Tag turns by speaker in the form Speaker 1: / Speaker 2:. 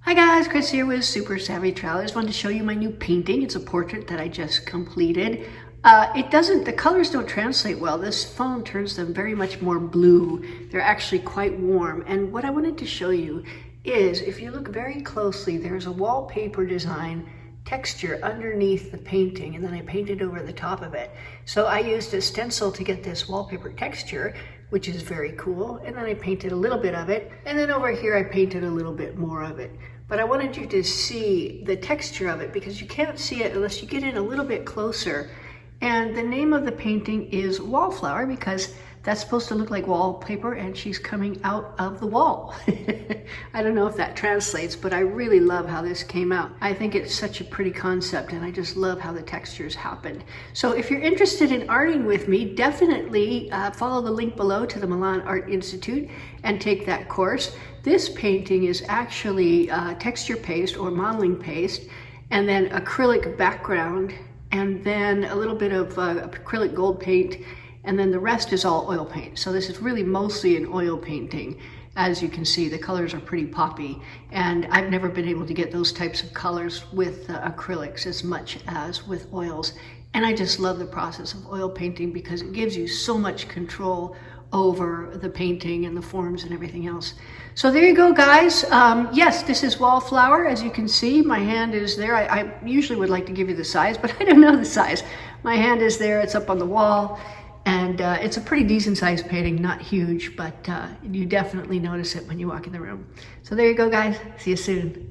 Speaker 1: Hi guys, Chris here with Super Savvy Travel. I just wanted to show you my new painting. It's a portrait that I just completed. The colors don't translate well. This phone turns them very much more blue. They're actually quite warm. And what I wanted to show you is, if you look very closely, there's a wallpaper design texture underneath the painting, and then I painted over the top of it. So I used a stencil to get this wallpaper texture, which is very cool. And then I painted a little bit of it. And then over here, I painted a little bit more of it. But I wanted you to see the texture of it because you can't see it unless you get in a little bit closer. And the name of the painting is Wallflower because that's supposed to look like wallpaper and she's coming out of the wall. I don't know if that translates, but I really love how this came out. I think it's such a pretty concept and I just love how the textures happened. So if you're interested in arting with me, definitely follow the link below to the Milan Art Institute and take that course. This painting is actually texture paste or modeling paste and then acrylic background and then a little bit of acrylic gold paint, and then the rest is all oil paint. So this is really mostly an oil painting. As you can see, the colors are pretty poppy, and I've never been able to get those types of colors with acrylics as much as with oils. And I just love the process of oil painting because it gives you so much control over the painting and the forms and everything else. So there you go, guys. Yes, this is Wallflower. As you can see, my hand is there. I usually would like to give you the size, but I don't know the size. My hand is there. It's up on the wall. And it's a pretty decent sized painting, not huge, but you definitely notice it when you walk in the room. So there you go, guys. See you soon.